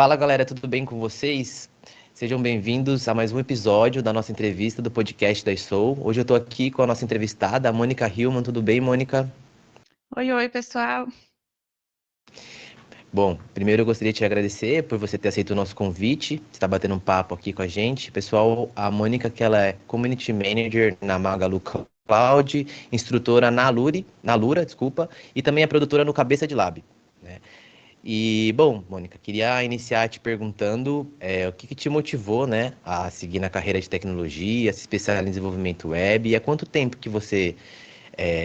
Fala galera, tudo bem com vocês? Sejam bem-vindos a mais um episódio da nossa entrevista do podcast da Soul. Hoje eu tô aqui com a nossa entrevistada, a Mônica Hillman. Tudo bem, Mônica? Oi, oi, pessoal. Bom, primeiro eu gostaria de te agradecer por você ter aceito o nosso convite, estar batendo um papo aqui com a gente. Pessoal, a Mônica, que ela é Community Manager na Magalu Cloud, instrutora na Lura, desculpa, e também é produtora no Cabeça de Lab, né? E, bom, Mônica, queria iniciar te perguntando o que te motivou, né, a seguir na carreira de tecnologia, se especializar em desenvolvimento web, e há quanto tempo que você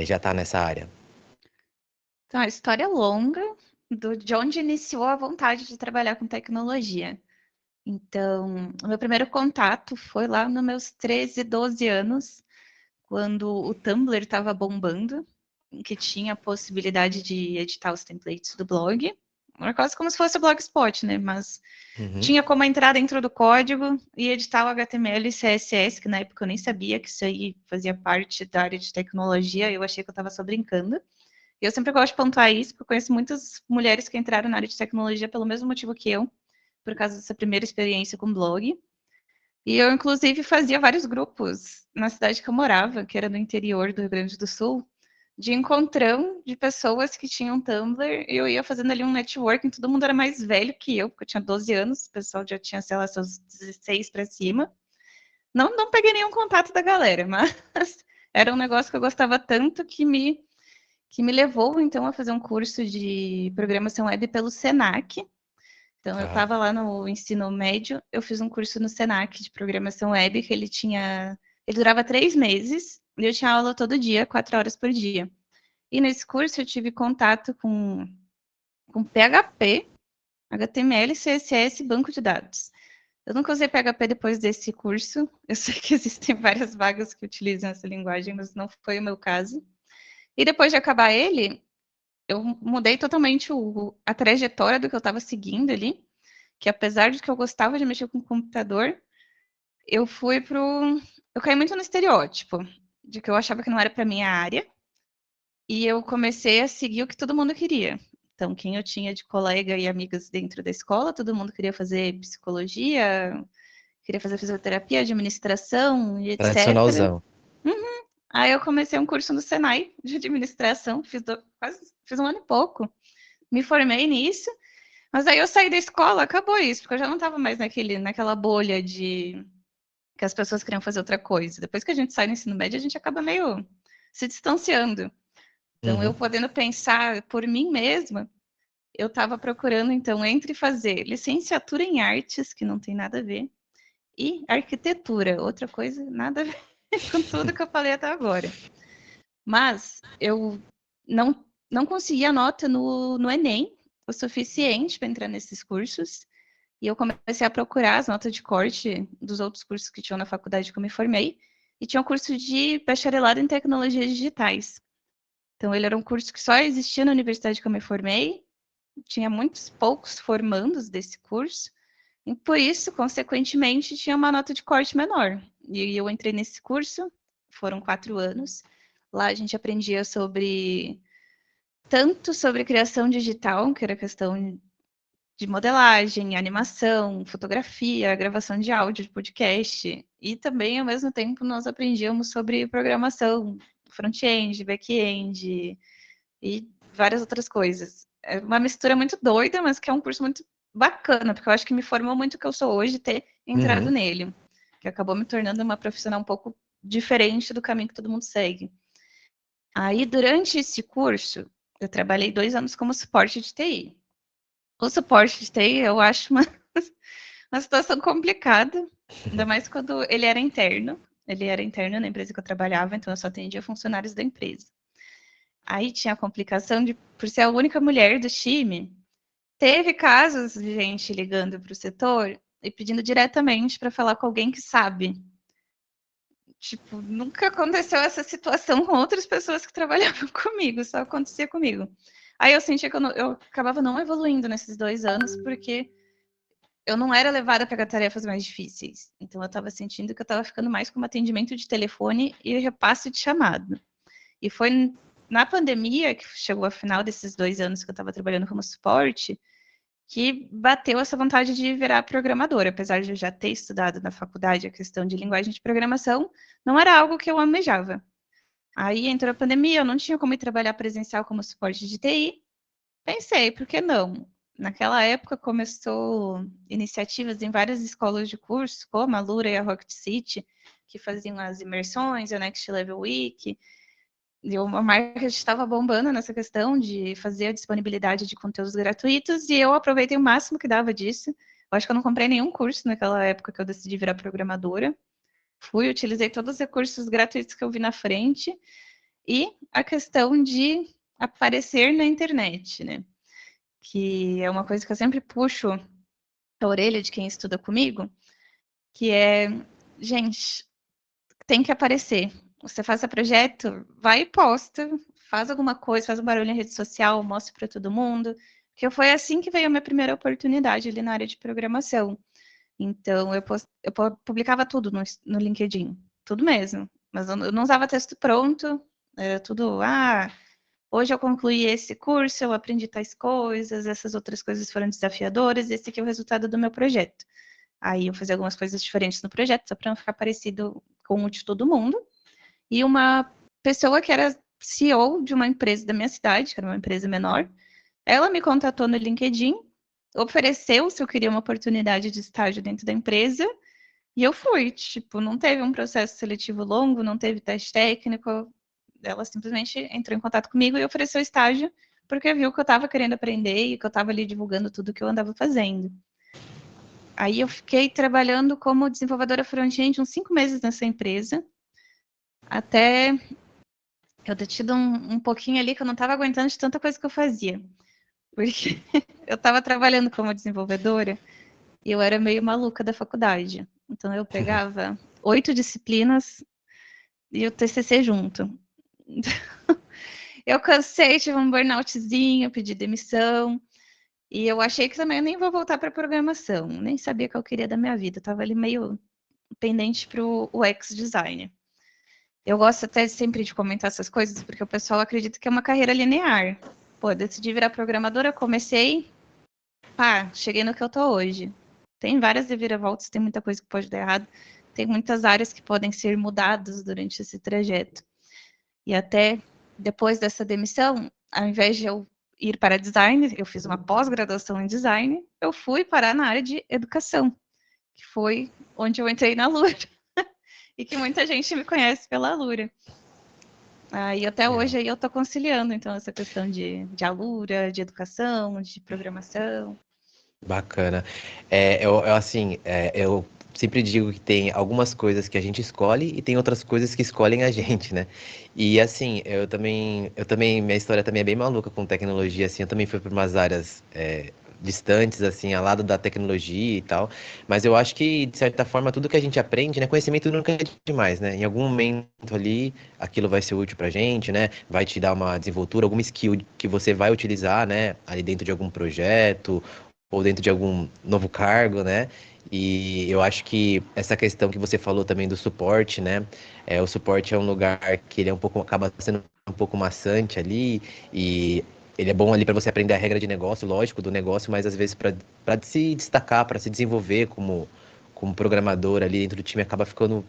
já está nessa área? Então, a história é longa de onde iniciou a vontade de trabalhar com tecnologia. Então, o meu primeiro contato foi lá nos meus 13, 12 anos, quando o Tumblr estava bombando, em que tinha a possibilidade de editar os templates do blog. Era quase como se fosse o Blogspot, né? Mas Uhum. tinha como entrar dentro do código e editar o HTML e CSS, que na época eu nem sabia que isso aí fazia parte da área de tecnologia, eu achei que eu estava só brincando. Eu sempre gosto de pontuar isso, porque eu conheço muitas mulheres que entraram na área de tecnologia pelo mesmo motivo que eu, por causa dessa primeira experiência com blog. E eu, inclusive, fazia vários grupos na cidade que eu morava, que era no interior do Rio Grande do Sul, de encontrão de pessoas que tinham Tumblr, e eu ia fazendo ali um networking, todo mundo era mais velho que eu, porque eu tinha 12 anos, o pessoal já tinha, sei lá, seus 16 para cima. Não peguei nenhum contato da galera, mas era um negócio que eu gostava tanto que me levou, então, a fazer um curso de programação web pelo Senac. Então, eu Tá. estava lá no ensino médio, eu fiz um curso no Senac de programação web, que ele durava 3 meses, e eu tinha aula todo dia, 4 horas por dia. E nesse curso eu tive contato com PHP, HTML, CSS e banco de dados. Eu nunca usei PHP depois desse curso, eu sei que existem várias vagas que utilizam essa linguagem, mas não foi o meu caso. E depois de acabar ele, eu mudei totalmente a trajetória do que eu estava seguindo ali, que apesar de que eu gostava de mexer com o computador, eu fui pro. Eu caí muito no estereótipo, de que eu achava que não era para minha área, e eu comecei a seguir o que todo mundo queria. Então, quem eu tinha de colega e amigas dentro da escola, todo mundo queria fazer psicologia, queria fazer fisioterapia, administração e etc. Tradicionalzão. Aí eu comecei um curso no Senai de administração, quase fiz um ano e pouco. Me formei nisso, mas aí eu saí da escola, acabou isso, porque eu já não estava mais naquela bolha de que as pessoas queriam fazer outra coisa. Depois que a gente sai no ensino médio, a gente acaba meio se distanciando. Então, eu Uhum. podendo pensar por mim mesma, eu estava procurando, então, entre fazer licenciatura em artes, que não tem nada a ver, e arquitetura, outra coisa, nada a ver com tudo que eu falei até agora. Mas eu não consegui a nota no Enem o suficiente para entrar nesses cursos. E eu comecei a procurar as notas de corte dos outros cursos que tinham na faculdade que eu me formei. E tinha um curso de bacharelado em tecnologias digitais. Então, ele era um curso que só existia na universidade que eu me formei. Tinha muitos poucos formandos desse curso. E por isso, consequentemente, tinha uma nota de corte menor. E eu entrei nesse curso, foram 4 anos. Lá a gente aprendia tanto sobre criação digital, que era questão de modelagem, animação, fotografia, gravação de áudio, de podcast. E também, ao mesmo tempo, nós aprendíamos sobre programação, front-end, back-end e várias outras coisas. É uma mistura muito doida, mas que é um curso muito bacana, porque eu acho que me formou muito o que eu sou hoje ter entrado Uhum. nele, que acabou me tornando uma profissional um pouco diferente do caminho que todo mundo segue. Aí, durante esse curso, eu trabalhei 2 anos como suporte de TI. O suporte de TI eu acho uma situação complicada, ainda mais quando ele era interno. Ele era interno na empresa que eu trabalhava, então eu só atendia funcionários da empresa. Aí tinha a complicação de, por ser a única mulher do time, teve casos de gente ligando para o setor e pedindo diretamente para falar com alguém que sabe. Tipo, nunca aconteceu essa situação com outras pessoas que trabalhavam comigo, só acontecia comigo. Aí eu sentia que eu acabava não evoluindo nesses 2 anos, porque eu não era levada a pegar tarefas mais difíceis. Então eu estava sentindo que eu estava ficando mais como atendimento de telefone e repasse de chamado. E foi na pandemia, que chegou ao final desses 2 anos que eu estava trabalhando como suporte, que bateu essa vontade de virar programadora. Apesar de eu já ter estudado na faculdade a questão de linguagem de programação, não era algo que eu almejava. Aí entrou a pandemia, eu não tinha como ir trabalhar presencial como suporte de TI. Pensei, por que não? Naquela época começou iniciativas em várias escolas de curso, como a Lura e a Rocket City, que faziam as imersões, a Next Level Week. E uma marca estava bombando nessa questão de fazer a disponibilidade de conteúdos gratuitos, e eu aproveitei o máximo que dava disso. Eu acho que eu não comprei nenhum curso naquela época que eu decidi virar programadora. Fui, utilizei todos os recursos gratuitos que eu vi na frente, e a questão de aparecer na internet, né? Que é uma coisa que eu sempre puxo a orelha de quem estuda comigo, que é, gente, tem que aparecer. Você faz o projeto, vai e posta, faz alguma coisa, faz um barulho em rede social, mostra para todo mundo. Porque foi assim que veio a minha primeira oportunidade ali na área de programação. Então, eu publicava tudo no LinkedIn, tudo mesmo. Mas eu não usava texto pronto, era tudo, hoje eu concluí esse curso, eu aprendi tais coisas, essas outras coisas foram desafiadoras, esse aqui é o resultado do meu projeto. Aí eu fazia algumas coisas diferentes no projeto, só para não ficar parecido com o de todo mundo. E uma pessoa que era CEO de uma empresa da minha cidade, que era uma empresa menor, ela me contatou no LinkedIn, ofereceu se eu queria uma oportunidade de estágio dentro da empresa, e eu fui. Tipo, não teve um processo seletivo longo, não teve teste técnico, ela simplesmente entrou em contato comigo e ofereceu estágio, porque viu que eu estava querendo aprender e que eu estava ali divulgando tudo que eu andava fazendo. Aí eu fiquei trabalhando como desenvolvedora front-end uns 5 meses nessa empresa, até eu ter tido um pouquinho ali que eu não estava aguentando de tanta coisa que eu fazia. Porque eu estava trabalhando como desenvolvedora e eu era meio maluca da faculdade. Então eu pegava 8 disciplinas e o TCC junto. Eu cansei, tive um burnoutzinho, pedi demissão. E eu achei que também eu nem vou voltar para programação. Nem sabia o que eu queria da minha vida. Eu estava ali meio pendente para o UX design. Eu gosto até sempre de comentar essas coisas, porque o pessoal acredita que é uma carreira linear. Pô, eu decidi virar programadora, comecei, cheguei no que eu tô hoje. Tem várias reviravoltas, tem muita coisa que pode dar errado, tem muitas áreas que podem ser mudadas durante esse trajeto. E até depois dessa demissão, ao invés de eu ir para design, eu fiz uma pós-graduação em design, eu fui parar na área de educação, que foi onde eu entrei na Lura. E que muita gente me conhece pela Alura. E até hoje aí eu estou conciliando, então, essa questão de Alura, de educação, de programação. Bacana. Eu sempre digo que tem algumas coisas que a gente escolhe e tem outras coisas que escolhem a gente, né? E assim, eu também, minha história também é bem maluca com tecnologia, assim, eu também fui para umas áreas distantes, assim, ao lado da tecnologia e tal, mas eu acho que, de certa forma, tudo que a gente aprende, né, conhecimento nunca é demais, né? Em algum momento ali, aquilo vai ser útil pra gente, né? Vai te dar uma desenvoltura, alguma skill que você vai utilizar, né, ali dentro de algum projeto ou dentro de algum novo cargo, né? E eu acho que essa questão que você falou também do suporte, né? O suporte é um lugar que ele é um pouco, acaba sendo um pouco maçante ali, e ele é bom ali para você aprender a regra de negócio, lógico, do negócio, mas às vezes para se destacar, para se desenvolver como programador ali dentro do time acaba ficando um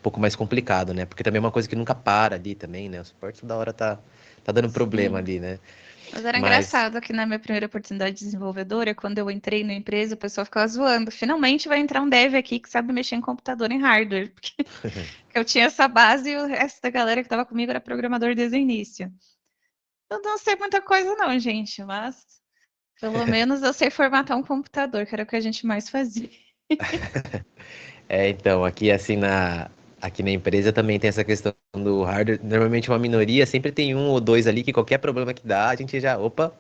pouco mais complicado, né? Porque também é uma coisa que nunca para ali também, né? O suporte toda hora tá dando problema Sim. ali, né? Mas era Mas engraçado que na minha primeira oportunidade de desenvolvedora, quando eu entrei na empresa, o pessoal ficava zoando. Finalmente vai entrar um dev aqui que sabe mexer em computador, em hardware. Porque eu tinha essa base e o resto da galera que estava comigo era programador desde o início. Eu não sei muita coisa não, gente, mas pelo menos eu sei formatar um computador, que era o que a gente mais fazia. então, aqui na empresa também tem essa questão do hardware. Normalmente uma minoria, sempre tem um ou dois ali que qualquer problema que dá, a gente já, opa,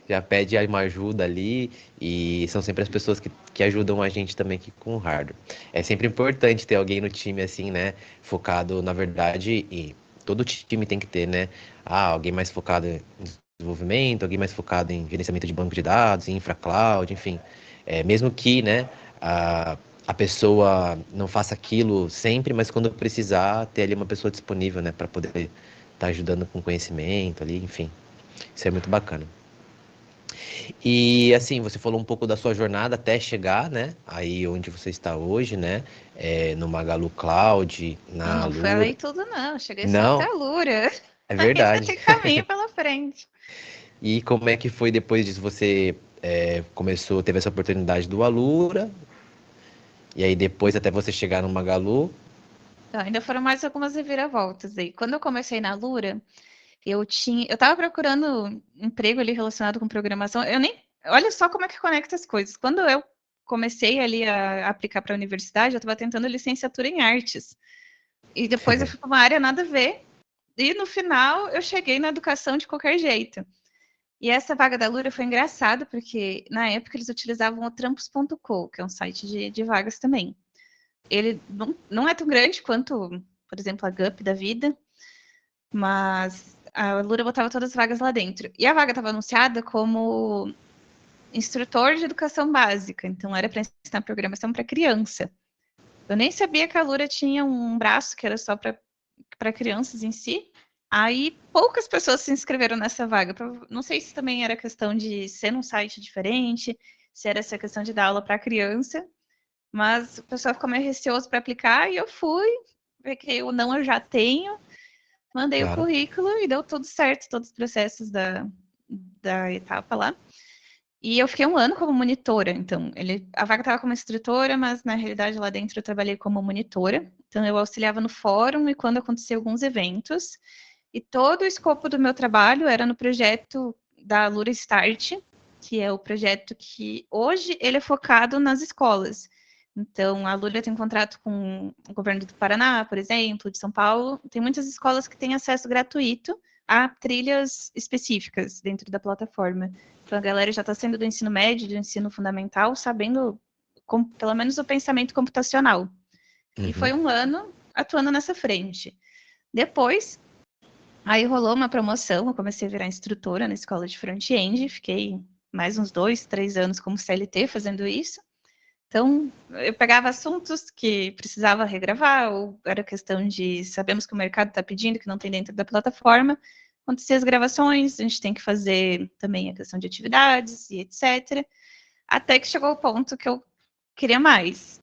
já pede uma ajuda ali. E são sempre as pessoas que ajudam a gente também aqui com o hardware. É sempre importante ter alguém no time assim, né? Focado, na verdade, e todo time tem que ter, né? Alguém mais focado em desenvolvimento, alguém mais focado em gerenciamento de banco de dados, em infra cloud, enfim. Mesmo que, né? A pessoa não faça aquilo sempre, mas quando precisar, ter ali uma pessoa disponível, né, para poder estar ajudando com conhecimento ali, enfim. Isso é muito bacana. E assim, você falou um pouco da sua jornada até chegar, né? Aí onde você está hoje, né? No Magalu Cloud, Eu na não Alura. falei tudo, não. Cheguei só até Não, a Lura. é Ainda verdade. tem caminho pela frente. E como é que foi depois disso? Você começou, teve essa oportunidade do Alura, e aí depois até você chegar no Magalu. Então, ainda foram mais algumas reviravoltas aí. Quando eu comecei na Lura, eu tava procurando emprego ali relacionado com programação. Eu nem, olha só como é que conecta as coisas. Quando eu comecei ali a aplicar para a universidade, eu estava tentando licenciatura em artes. E depois eu fui para uma área nada a ver. E no final eu cheguei na educação de qualquer jeito. E essa vaga da Lura foi engraçada, porque na época eles utilizavam o trampos.co, que é um site de vagas também. Ele não é tão grande quanto, por exemplo, a GUP da vida, mas a Lura botava todas as vagas lá dentro. E a vaga estava anunciada como instrutor de educação básica, então era para ensinar programação para criança. Eu nem sabia que a Lura tinha um braço que era só para crianças em si. Aí poucas pessoas se inscreveram nessa vaga. Não sei se também era questão de ser num site diferente, se era essa questão de dar aula para criança, mas o pessoal ficou meio receoso para aplicar e eu fui, porque o não eu já tenho, mandei o Claro. currículo e deu tudo certo, todos os processos da etapa lá. E eu fiquei um ano como monitora, então a vaga estava como instrutora, mas na realidade lá dentro eu trabalhei como monitora. Então eu auxiliava no fórum e quando acontecia alguns eventos. E todo o escopo do meu trabalho era no projeto da Lura Start, que é o projeto que hoje ele é focado nas escolas. Então a Lura tem um contrato com o governo do Paraná, por exemplo, de São Paulo. Tem muitas escolas que têm acesso gratuito a trilhas específicas dentro da plataforma. Então a galera já está saindo do ensino médio, do ensino fundamental, sabendo pelo menos o pensamento computacional. E Uhum. foi um ano atuando nessa frente. Depois, aí rolou uma promoção, eu comecei a virar instrutora na escola de front-end, fiquei mais uns 2, 3 anos como CLT fazendo isso. Então, eu pegava assuntos que precisava regravar, ou era questão de sabemos que o mercado está pedindo, que não tem dentro da plataforma. Acontecia as gravações, a gente tem que fazer também a questão de atividades e etc. Até que chegou o ponto que eu queria mais.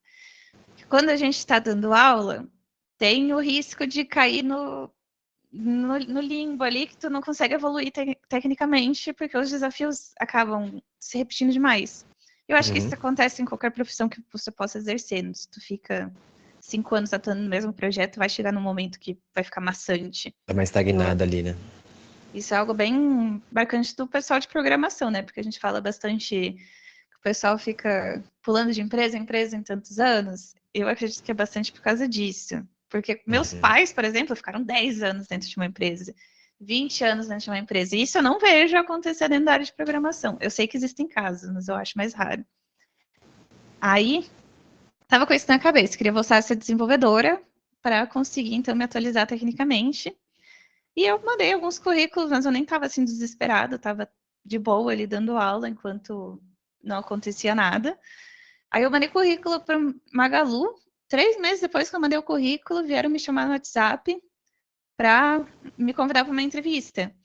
Quando a gente está dando aula, tem o risco de cair no limbo ali, que tu não consegue evoluir tecnicamente, porque os desafios acabam se repetindo demais. Eu acho que isso Uhum. acontece em qualquer profissão que você possa exercer. Se tu fica 5 anos atuando no mesmo projeto, vai chegar num momento que vai ficar maçante. Tá mais Eu, estagnada ali, né? isso é algo bem marcante do pessoal de programação, né? Porque a gente fala bastante que o pessoal fica pulando de empresa em empresa em tantos anos. Eu acredito que é bastante por causa disso. Porque meus Uhum. pais, por exemplo, ficaram 10 anos dentro de uma empresa, 20 anos dentro de uma empresa. E isso eu não vejo acontecer dentro da área de programação. Eu sei que existem casos, mas eu acho mais raro. Aí, estava com isso na cabeça, queria voltar a ser desenvolvedora para conseguir, então, me atualizar tecnicamente. E eu mandei alguns currículos, mas eu nem estava assim desesperada, estava de boa ali dando aula enquanto não acontecia nada. Aí eu mandei currículo para Magalu. 3 meses depois que eu mandei o currículo, vieram me chamar no WhatsApp para me convidar para uma entrevista.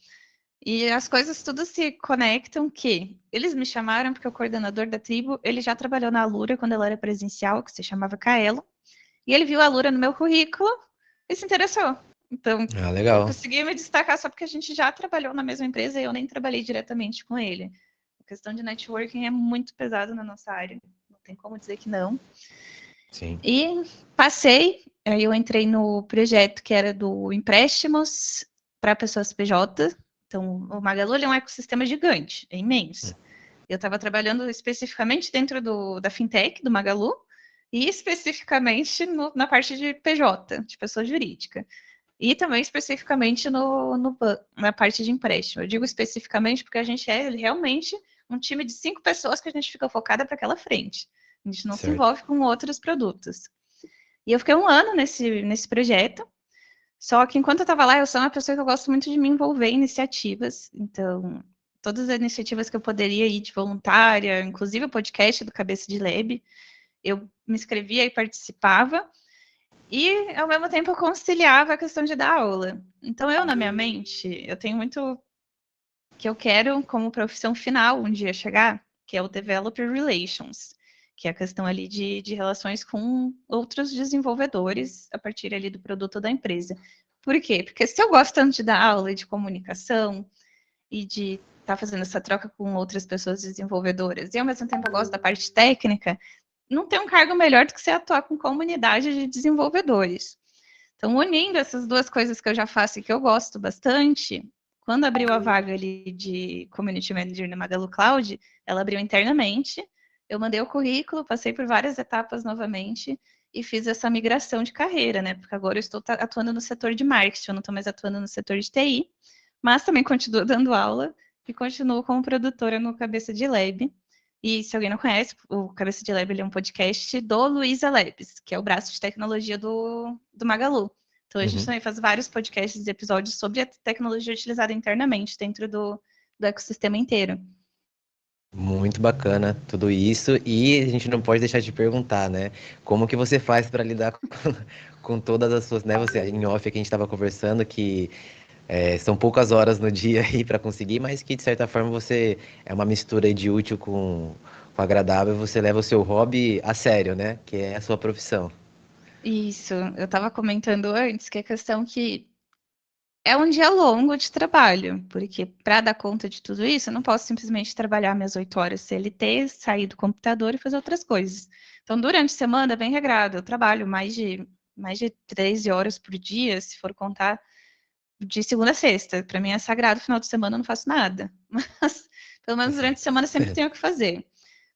E as coisas tudo se conectam que eles me chamaram porque o coordenador da tribo, ele já trabalhou na Alura quando ela era presencial, que se chamava Kaelo, e ele viu a Alura no meu currículo e se interessou. Então, Ah, eu legal. consegui me destacar só porque a gente já trabalhou na mesma empresa e eu nem trabalhei diretamente com ele. A questão de networking é muito pesada na nossa área. Não tem como dizer que não. Sim. E passei, aí eu entrei no projeto que era do empréstimos para pessoas PJ. Então, o Magalu é um ecossistema gigante, é imenso. Eu estava trabalhando especificamente dentro da fintech do Magalu e especificamente na parte de PJ, de pessoa jurídica. E também especificamente na parte de empréstimo. Eu digo especificamente porque a gente é realmente um time de 5 pessoas que a gente fica focada para aquela frente. A gente não se Certo. envolve com outros produtos. E eu fiquei um ano nesse projeto. Só que enquanto eu estava lá, eu sou uma pessoa que eu gosto muito de me envolver em iniciativas. Então, todas as iniciativas que eu poderia ir de voluntária, inclusive o podcast do Cabeça de Lab, eu me inscrevia e participava. E, ao mesmo tempo, eu conciliava a questão de dar aula. Então, eu, na minha mente, eu tenho muito que eu quero como profissão final um dia chegar, que é o Developer Relations, que é a questão ali de relações com outros desenvolvedores a partir ali do produto da empresa. Por quê? Porque se eu gosto tanto de dar aula e de comunicação e de estar fazendo essa troca com outras pessoas desenvolvedoras, e ao mesmo tempo eu gosto da parte técnica, não tem um cargo melhor do que você atuar com comunidade de desenvolvedores. Então, unindo essas duas coisas que eu já faço e que eu gosto bastante, quando abriu a vaga ali de Community Manager na Magalu Cloud, ela abriu internamente, eu mandei o currículo, passei por várias etapas novamente e fiz essa migração de carreira, né? Porque agora eu estou atuando no setor de marketing, eu não estou mais atuando no setor de TI, mas também continuo dando aula e continuo como produtora no Cabeça de Lab. E se alguém não conhece, o Cabeça de Lab ele é um podcast do Luiza Labs, que é o braço de tecnologia do Magalu. Então a gente também faz vários podcasts e episódios sobre a tecnologia utilizada internamente dentro do ecossistema inteiro. Muito bacana tudo isso. E a gente não pode deixar de perguntar, né? Como que você faz para lidar com todas as suas, né? Você, em off aqui a gente estava conversando que são poucas horas no dia aí para conseguir, mas que de certa forma você é uma mistura aí de útil com agradável, você leva o seu hobby a sério, né? Que é a sua profissão. Isso, eu estava comentando antes que a questão que é um dia longo de trabalho, porque para dar conta de tudo isso, eu não posso simplesmente trabalhar minhas 8 horas CLT, sair do computador e fazer outras coisas. Então, durante a semana, é bem regrado, eu trabalho mais de 13 horas por dia, se for contar de segunda a sexta. Para mim é sagrado, final de semana eu não faço nada. Mas, pelo menos durante a semana, sempre tenho o que fazer.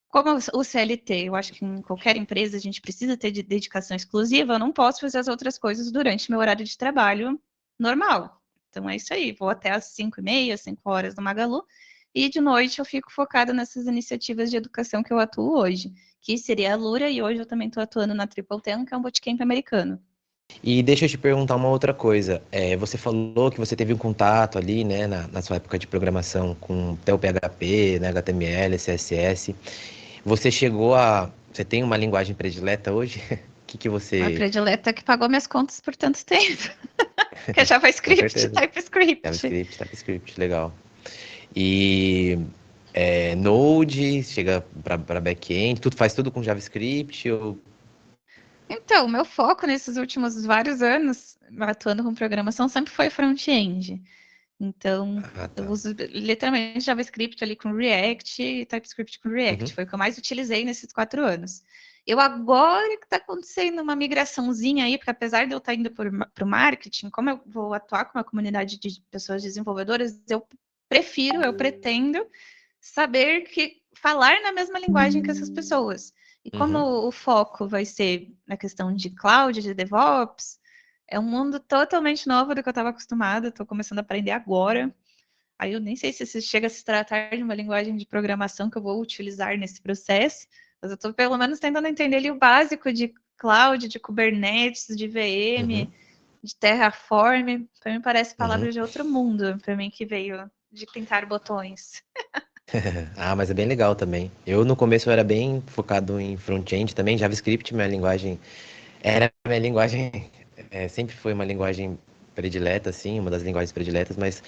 Como o CLT, eu acho que em qualquer empresa a gente precisa ter de dedicação exclusiva, eu não posso fazer as outras coisas durante meu horário de trabalho normal. Então é isso aí, vou até às 5h30, 5 horas no Magalu, e de noite eu fico focada nessas iniciativas de educação que eu atuo hoje, que seria a Lura, e hoje eu também estou atuando na Triple Ten, que é um bootcamp americano. E deixa eu te perguntar uma outra coisa. Você falou que você teve um contato ali, né, na sua época de programação com até o PHP, né, HTML, CSS. Você chegou a. Você tem uma linguagem predileta hoje? O que que A você. predileta que pagou minhas contas por tanto tempo, que é Com JavaScript, certeza. TypeScript. TypeScript, legal. E Node, chega para back-end, tudo faz tudo com JavaScript? Ou... Então, o meu foco nesses últimos vários anos, atuando com programação, sempre foi front-end. Então, Ah, eu tá. uso literalmente JavaScript ali com React e TypeScript com React. Uhum, Foi o que eu mais utilizei nesses 4 anos. Eu agora que está acontecendo uma migraçãozinha aí, porque apesar de eu estar indo para o marketing, como eu vou atuar com uma comunidade de pessoas desenvolvedoras, eu pretendo saber que falar na mesma linguagem que essas pessoas. E como uhum. o foco vai ser na questão de cloud, de DevOps, é um mundo totalmente novo do que eu estava acostumada, estou começando a aprender agora. Aí eu nem sei se chega a se tratar de uma linguagem de programação que eu vou utilizar nesse processo, mas eu estou pelo menos tentando entender ali o básico de cloud, de Kubernetes, de VM, Uhum, de Terraform. Para mim parece uhum. palavra de outro mundo, para mim que veio de pintar botões. Ah, mas é bem legal também. Eu no começo eu era bem focado em front-end também, JavaScript, minha linguagem era minha linguagem, sempre foi uma linguagem predileta, assim, uma das linguagens prediletas, mas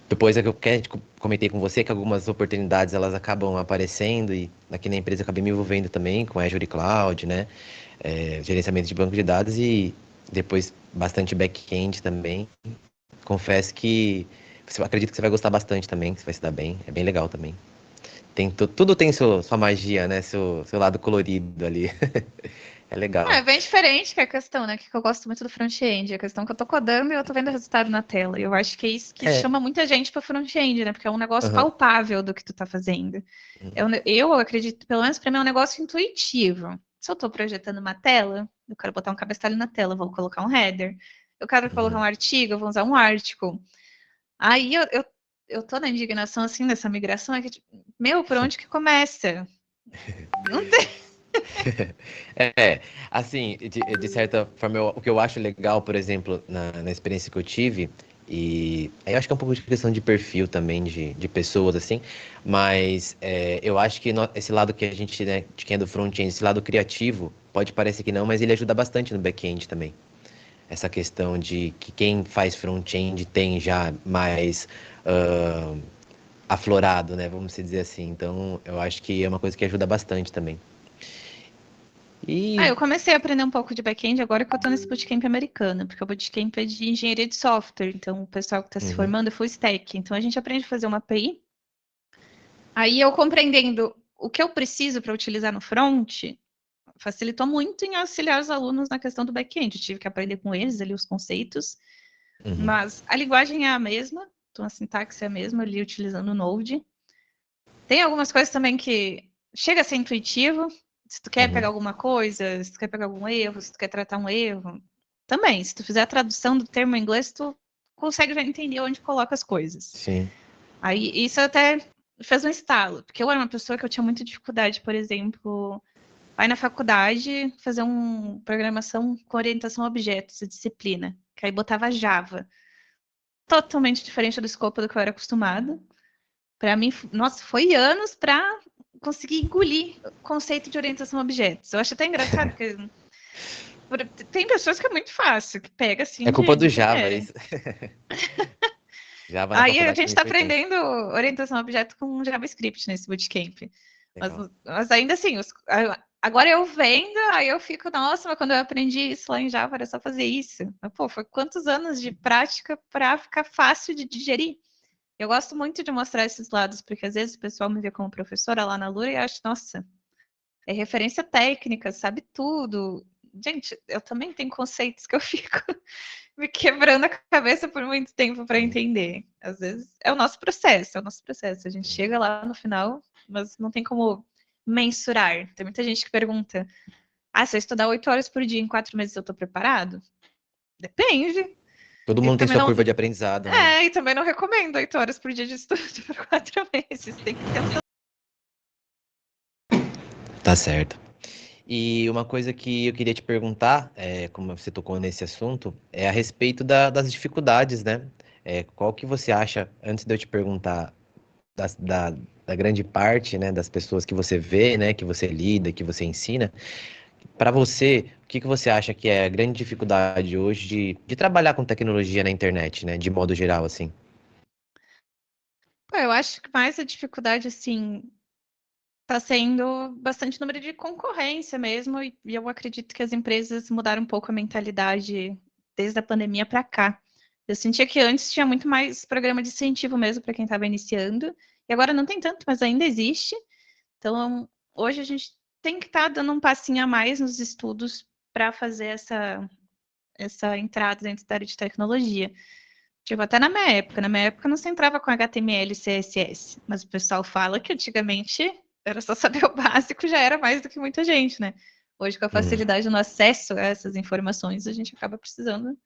depois é que comentei com você que algumas oportunidades elas acabam aparecendo e aqui na empresa eu acabei me envolvendo também com Azure Cloud, né? Gerenciamento de banco de dados e depois bastante back-end também. Confesso que acredito que você vai gostar bastante também, que você vai se dar bem. É bem legal também. Tudo tem sua magia, né? Seu lado colorido ali. É É legal. bem diferente que a questão, né? Que eu gosto muito do front-end. A questão que eu tô codando e eu tô vendo o resultado na tela. E eu acho que é isso que É. chama muita gente para front-end, né? Porque é um negócio Aham. palpável do que tu tá fazendo. Eu acredito, pelo menos para mim, é um negócio intuitivo. Se eu tô projetando uma tela, eu quero botar um cabeçalho na tela, eu vou colocar um header. Eu quero colocar um Uhum. artigo, eu vou usar um article. Aí eu tô na indignação, assim, dessa migração, é que, tipo, meu, por onde que começa? Não tem. Assim, de certa forma, o que eu acho legal, por exemplo, na experiência que eu tive, e aí eu acho que é um pouco de questão de perfil também, de pessoas, assim, mas eu acho que esse lado que a gente, né, de quem é do front-end, esse lado criativo, pode parecer que não, mas ele ajuda bastante no back-end também. Essa questão de que quem faz front-end tem já mais aflorado, né? Vamos dizer assim. Então, eu acho que é uma coisa que ajuda bastante também. E. Eu comecei a aprender um pouco de back-end agora que eu tô nesse bootcamp americano, porque o bootcamp é de engenharia de software, então o pessoal que está se Uhum, formando é full stack. Então a gente aprende a fazer uma API. Aí eu compreendendo o que eu preciso para utilizar no front, facilitou muito em auxiliar os alunos na questão do back-end. Eu tive que aprender com eles ali os conceitos, uhum, mas a linguagem é a mesma, então a sintaxe é a mesma ali utilizando o Node. Tem algumas coisas também que chega a ser intuitivo. Se tu quer pegar uhum. alguma coisa, se tu quer pegar algum erro, se tu quer tratar um erro. Também, se tu fizer a tradução do termo em inglês, tu consegue já entender onde coloca as coisas. Sim. Aí isso até fez um estalo, porque eu era uma pessoa que eu tinha muita dificuldade, por exemplo, aí na faculdade, fazer uma programação com orientação a objetos, a disciplina, que aí botava Java. Totalmente diferente do escopo do que eu era acostumada. Para mim, nossa, foi anos para conseguir engolir o conceito de orientação a objetos. Eu acho até engraçado, porque tem pessoas que é muito fácil, que pega assim É culpa do de Java, primeira. isso. Java na Aí a faculdade gente também está foi tenso. aprendendo orientação a objeto com JavaScript nesse bootcamp. Legal. Mas ainda assim, agora eu vendo, aí eu fico, nossa, mas quando eu aprendi isso lá em Java era só fazer isso. Mas, pô, foi quantos anos de prática para ficar fácil de digerir? Eu gosto muito de mostrar esses lados, porque às vezes o pessoal me vê como professora lá na Lura e acha, nossa, é referência técnica, sabe tudo. Gente, eu também tenho conceitos que eu fico me quebrando a cabeça por muito tempo para Sim, entender. Às vezes é o nosso processo, é o nosso processo. A gente chega lá no final, mas não tem como mensurar. Tem muita gente que pergunta: se eu estudar 8 horas por dia em 4 meses eu estou preparado? Depende. todo E mundo tem também sua não, curva de aprendizado, né? e também não recomendo 8 horas por dia de estudo por 4 meses. Tem que ter um. Tá certo. E uma coisa que eu queria te perguntar, como você tocou nesse assunto, é a respeito das dificuldades, né? Qual que você acha, antes de eu te perguntar da grande parte, né, das pessoas que você vê, né, que você lida, que você ensina, para você, o que que você acha que é a grande dificuldade hoje de trabalhar com tecnologia na internet, né, de modo geral, assim? Eu acho que mais a dificuldade, assim, está sendo bastante número de concorrência mesmo, e eu acredito que as empresas mudaram um pouco a mentalidade desde a pandemia para cá. Eu sentia que antes tinha muito mais programa de incentivo mesmo para quem estava iniciando, e agora não tem tanto, mas ainda existe. Então, hoje a gente tem que estar dando um passinho a mais nos estudos para fazer essa entrada dentro da área de tecnologia. Tipo, até na minha época não se entrava com HTML e CSS, mas o pessoal fala que antigamente era só saber o básico, já era mais do que muita gente, né? Hoje, com a Uhum, facilidade no acesso a essas informações, a gente acaba precisando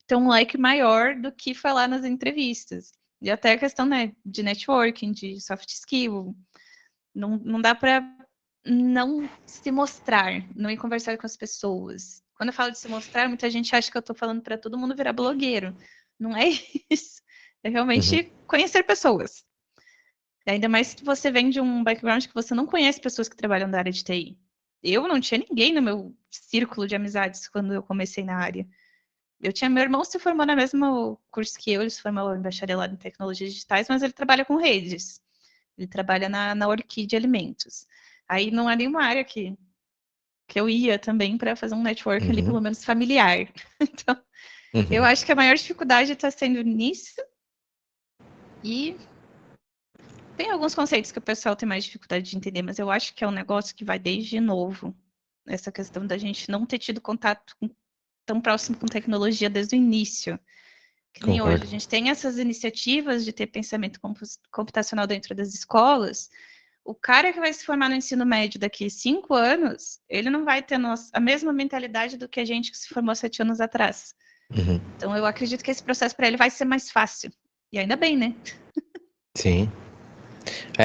ter um leque maior do que falar nas entrevistas. E até a questão, né, de networking, de soft skill, não dá para não se mostrar, não ir conversar com as pessoas. Quando eu falo de se mostrar, muita gente acha que eu estou falando para todo mundo virar blogueiro. Não é isso. É uhum, realmente conhecer pessoas. E ainda mais se você vem de um background que você não conhece pessoas que trabalham na área de TI. Eu não tinha ninguém no meu círculo de amizades quando eu comecei na área. Eu tinha meu irmão se formou no mesmo curso que eu, ele se formou em bacharelado em tecnologias digitais, mas ele trabalha com redes. Ele trabalha na Orquídea Alimentos. Aí não é nenhuma área que eu ia também para fazer um networking ali, uhum, pelo menos familiar. Então, eu uhum. acho que a maior dificuldade está sendo nisso. E tem alguns conceitos que o pessoal tem mais dificuldade de entender, mas eu acho que é um negócio que vai desde novo. Essa questão da gente não ter tido contato tão próximo com tecnologia desde o início. Que nem hoje, a Concordo. gente tem essas iniciativas de ter pensamento computacional dentro das escolas. O cara que vai se formar no ensino médio daqui a 5 anos, ele não vai ter a mesma mentalidade do que a gente que se formou 7 anos atrás. Uhum. Então, eu acredito que esse processo para ele vai ser mais fácil. E ainda bem, né? Sim.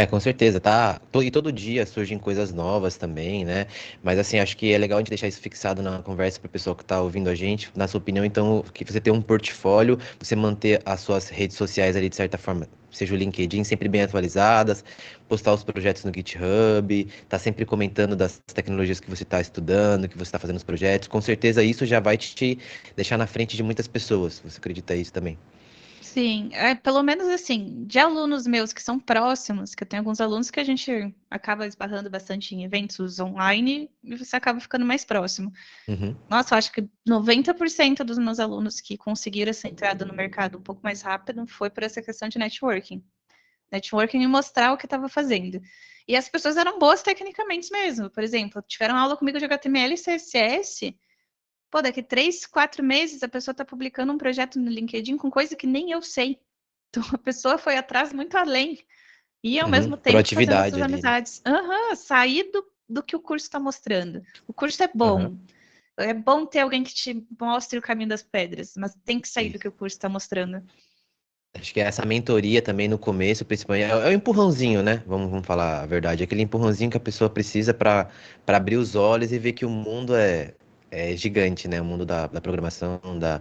Com certeza, tá? E todo dia surgem coisas novas também, né? Mas assim, acho que é legal a gente deixar isso fixado na conversa para o pessoal que tá ouvindo a gente. Na sua opinião, então, que você ter um portfólio, você manter as suas redes sociais ali de certa forma, seja o LinkedIn, sempre bem atualizadas, postar os projetos no GitHub, tá sempre comentando das tecnologias que você está estudando, que você está fazendo os projetos. Com certeza isso já vai te deixar na frente de muitas pessoas. Você acredita isso também? Sim, pelo menos assim, de alunos meus que são próximos, que eu tenho alguns alunos que a gente acaba esbarrando bastante em eventos online e você acaba ficando mais próximo. Uhum, Nossa, eu acho que 90% dos meus alunos que conseguiram essa entrada no mercado um pouco mais rápido foi por essa questão de networking. Networking e mostrar o que estava fazendo. E as pessoas eram boas tecnicamente mesmo. Por exemplo, tiveram aula comigo de HTML e CSS. Pô, daqui 3, 4 meses a pessoa está publicando um projeto no LinkedIn com coisa que nem eu sei. Então a pessoa foi atrás muito além. E ao uhum. mesmo tempo fazendo essas Proatividade ali, né? amizades. Aham, sair do que o curso está mostrando. O curso é Aham, bom. É bom ter alguém que te mostre o caminho das pedras, mas tem que sair do que o isso. curso está mostrando. Acho que essa mentoria também no começo, principalmente, é o empurrãozinho, né? Vamos falar a verdade. Aquele empurrãozinho que a pessoa precisa para abrir os olhos e ver que o mundo é gigante, né? O mundo da programação, da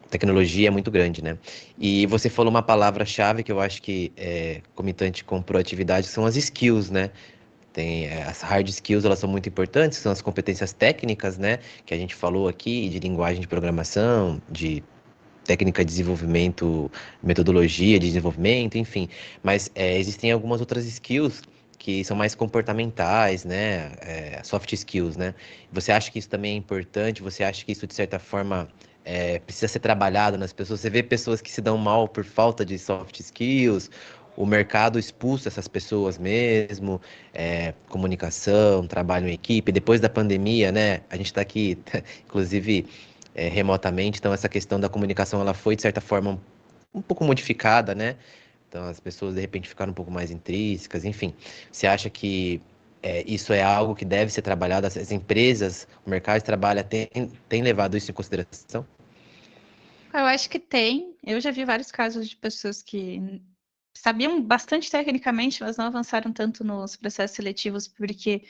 tecnologia é muito grande, né? E você falou uma palavra-chave que eu acho que é comitante com proatividade, que são as skills, né? As hard skills, elas são muito importantes, são as competências técnicas, né? Que a gente falou aqui, de linguagem de programação, de técnica de desenvolvimento, metodologia de desenvolvimento, enfim. Mas existem algumas outras skills que são mais comportamentais, né? Soft skills, né? Você acha que isso também é importante? Você acha que isso, de certa forma, precisa ser trabalhado nas pessoas? Você vê pessoas que se dão mal por falta de soft skills? O mercado expulsa essas pessoas mesmo, comunicação, trabalho em equipe. Depois da pandemia, né? A gente está aqui, inclusive, remotamente, então essa questão da comunicação ela foi de certa forma um pouco modificada, né? Então as pessoas de repente ficaram um pouco mais intrínsecas, enfim. Você acha que isso é algo que deve ser trabalhado? As empresas, o mercado de trabalho tem levado isso em consideração? Eu acho que tem. Eu já vi vários casos de pessoas que sabiam bastante tecnicamente, mas não avançaram tanto nos processos seletivos porque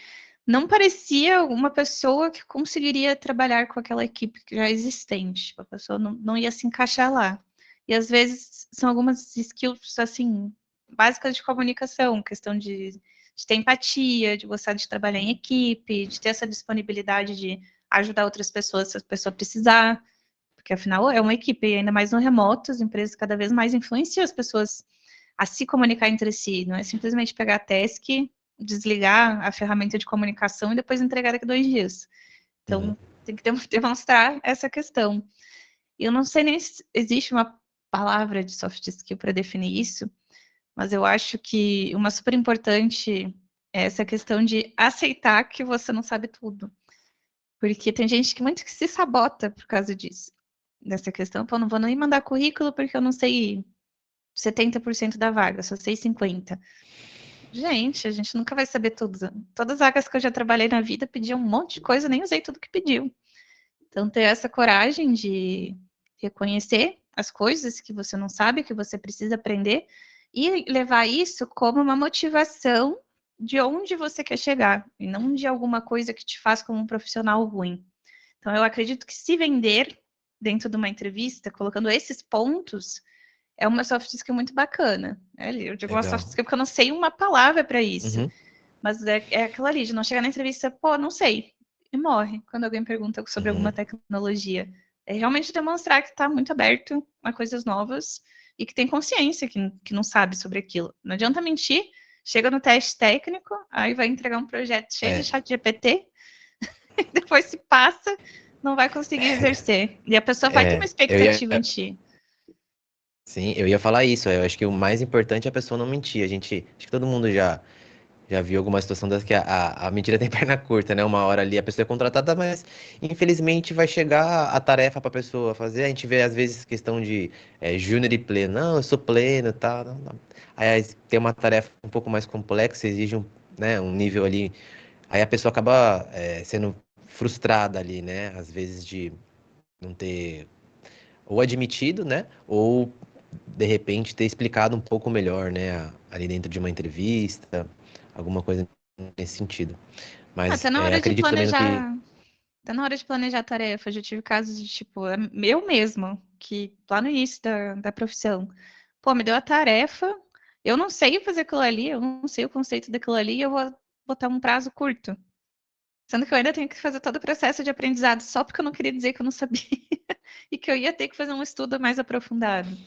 não parecia uma pessoa que conseguiria trabalhar com aquela equipe que já é existente. Tipo, a pessoa não ia se encaixar lá. E às vezes são algumas skills assim básicas de comunicação, questão de ter empatia, de gostar de trabalhar em equipe, de ter essa disponibilidade de ajudar outras pessoas se a pessoa precisar. Porque afinal é uma equipe, e ainda mais no remoto, as empresas cada vez mais influenciam as pessoas a se comunicar entre si, não é simplesmente pegar a task, desligar a ferramenta de comunicação e depois entregar daqui a 2 dias. Uhum. Então, tem que demonstrar essa questão. Eu não sei nem se existe uma palavra de soft skill para definir isso, mas eu acho que uma super importante é essa questão de aceitar que você não sabe tudo. Porque tem gente que muito que se sabota por causa disso. Dessa questão, pô, não vou nem mandar currículo porque eu não sei 70% da vaga, só sei 50%. Gente, a gente nunca vai saber tudo. Todas as vagas que eu já trabalhei na vida pediam um monte de coisa, nem usei tudo que pediu. Então, ter essa coragem de reconhecer as coisas que você não sabe, que você precisa aprender, e levar isso como uma motivação de onde você quer chegar, e não de alguma coisa que te faz como um profissional ruim. Então, eu acredito que se vender dentro de uma entrevista, colocando esses pontos, é uma soft skill muito bacana. Eu digo uma soft Legal. skill porque eu não sei uma palavra para isso. Uhum, Mas é aquilo ali, de não chegar na entrevista, pô, não sei. E morre quando alguém pergunta sobre alguma uhum, tecnologia. É realmente demonstrar que está muito aberto a coisas novas e que tem consciência que não sabe sobre aquilo. Não adianta mentir, chega no teste técnico, aí vai entregar um projeto cheio de é, chat GPT, e depois se passa, não vai conseguir exercer. E a pessoa vai ter uma eu ia, expectativa em ti. sim, eu ia falar isso. Eu acho que o mais importante é a pessoa não mentir. Acho que todo mundo já viu alguma situação dessa que a mentira tem perna curta, né? Uma hora ali a pessoa é contratada, mas infelizmente vai chegar a tarefa para a pessoa fazer. A gente vê às vezes questão de júnior e pleno. Não, eu sou pleno, tá? Não, não. Aí tem uma tarefa um pouco mais complexa, exige um nível ali. Aí a pessoa acaba sendo frustrada ali, né? Às vezes de não ter ou admitido, né? Ou de repente ter explicado um pouco melhor, né? Ali dentro de uma entrevista, alguma coisa nesse sentido. Mas Tá na hora de acredito também no que. planejar. Tá na hora de planejar a tarefa. Eu já tive casos de, tipo, eu mesmo, que lá no início da profissão, pô, me deu a tarefa, eu não sei fazer aquilo ali, eu não sei o conceito daquilo ali, e eu vou botar um prazo curto. Sendo que eu ainda tenho que fazer todo o processo de aprendizado só porque eu não queria dizer que eu não sabia. e que eu ia ter que fazer um estudo mais aprofundado.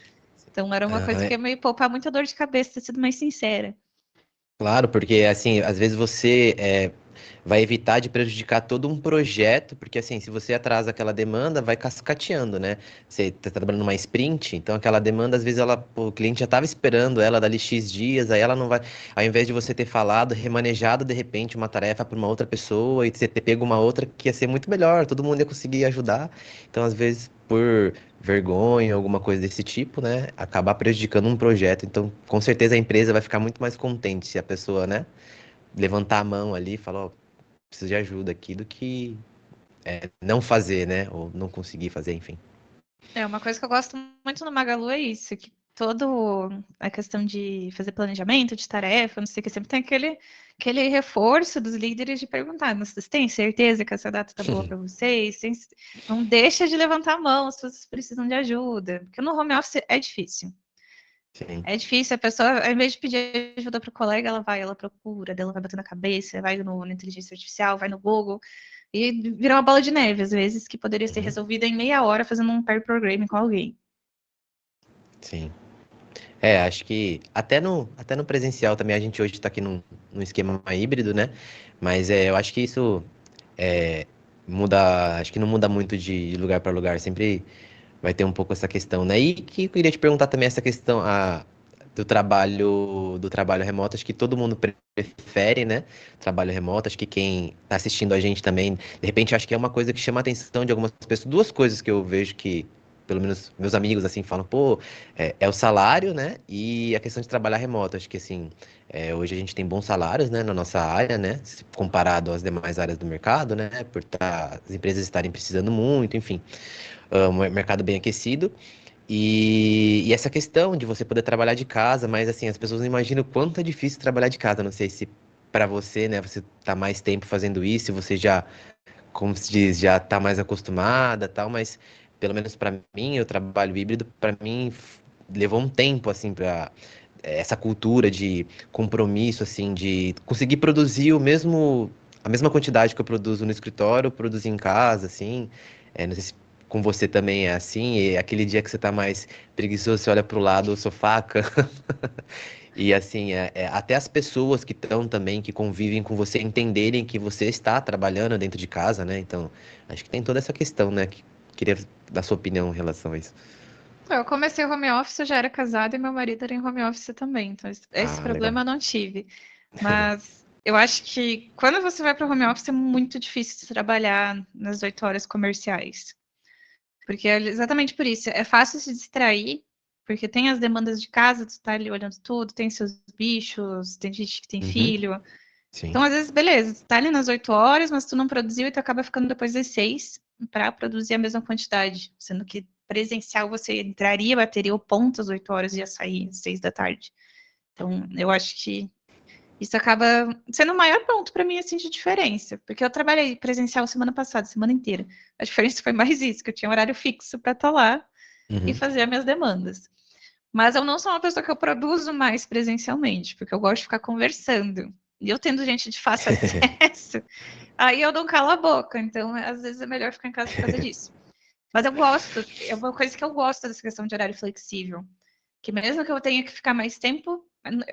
Então era uma coisa que É, ia me poupar muita dor de cabeça, ter sido mais sincera. claro, porque assim, às vezes você vai evitar de prejudicar todo um projeto, porque assim, se você atrasa aquela demanda, vai cascateando, né? Você está trabalhando numa sprint, então aquela demanda, às vezes, pô, o cliente já estava esperando ela dali X dias, aí ela não vai. Ao invés de você ter falado, remanejado de repente uma tarefa para uma outra pessoa e você ter pego uma outra que ia ser muito melhor, todo mundo ia conseguir ajudar. Então, às vezes, por vergonha, alguma coisa desse tipo, né? Acabar prejudicando um projeto. Então, com certeza a empresa vai ficar muito mais contente se a pessoa, né, levantar a mão ali e falar, ó, preciso de ajuda aqui do que não fazer, né? Ou não conseguir fazer, enfim. É, uma coisa que eu gosto muito no Magalu é isso, que todo a questão de fazer planejamento, de tarefa, não sei o que, sempre tem aquele reforço dos líderes de perguntar, "Mas vocês têm certeza que essa data tá boa para vocês? Não deixa de levantar a mão se vocês precisam de ajuda, porque no home office é difícil. Sim. É difícil, a pessoa, ao invés de pedir ajuda para o colega, ela procura, daí ela vai batendo a cabeça, vai na inteligência artificial, vai no Google, e vira uma bola de neve, às vezes, que poderia ser Uhum. resolvida em meia hora fazendo um pair programming com alguém. Sim. Acho que até no presencial também a gente hoje está aqui num esquema híbrido, né? Mas eu acho que isso é, muda, acho que não muda muito de lugar para lugar, sempre vai ter um pouco essa questão, né? E que eu queria te perguntar também essa questão do trabalho remoto, acho que todo mundo prefere, né? Trabalho remoto, acho que quem está assistindo a gente também, de repente, acho que é uma coisa que chama a atenção de algumas pessoas. Duas coisas que eu vejo que, pelo menos meus amigos assim falam, pô, é o salário, né? E a questão de trabalhar remoto. Acho que assim, hoje a gente tem bons salários, né, na nossa área, né? Comparado às demais áreas do mercado, né? Por as empresas estarem precisando muito, enfim, um mercado bem aquecido. E essa questão de você poder trabalhar de casa, mas assim, as pessoas não imaginam o quanto é difícil trabalhar de casa. Não sei se para você, né, você tá mais tempo fazendo isso, você já, como se diz, já tá mais acostumada, tal, mas pelo menos para mim, o trabalho híbrido para mim levou um tempo assim para essa cultura de compromisso assim, de conseguir produzir a mesma quantidade que eu produzo no escritório, eu produzir em casa, assim. Não sei se com você também é assim, e aquele dia que você tá mais preguiçoso, você olha pro lado, o sofá, a cama. E assim, até as pessoas que estão também, que convivem com você, entenderem que você está trabalhando dentro de casa, né? Então, acho que tem toda essa questão, né? Que queria dar sua opinião em relação a isso. Eu comecei home office, eu já era casada e meu marido era em home office também, então esse Ah, legal. problema eu não tive. Mas eu acho que quando você vai para o home office é muito difícil de trabalhar nas 8 horas comerciais. Porque é exatamente por isso, é fácil se distrair, porque tem as demandas de casa, tu tá ali olhando tudo, tem seus bichos, tem gente que tem Uhum, filho. sim. Então, às vezes, beleza, tu tá ali nas 8 horas, mas tu não produziu e tu acaba ficando depois das 6 para produzir a mesma quantidade. Sendo que presencial você entraria, bateria o ponto às 8 horas e ia sair às 6 da tarde. Então, eu acho que isso acaba sendo o maior ponto para mim, assim, de diferença. Porque eu trabalhei presencial semana passada, semana inteira. A diferença foi mais isso, que eu tinha um horário fixo para estar lá e Uhum. fazer as minhas demandas. Mas eu não sou uma pessoa que eu produzo mais presencialmente, porque eu gosto de ficar conversando. E eu tendo gente de fácil acesso, aí eu não calo a boca. Então, às vezes é melhor ficar em casa por causa disso. Mas eu gosto, é uma coisa que eu gosto dessa questão de horário flexível. Que mesmo que eu tenha que ficar mais tempo,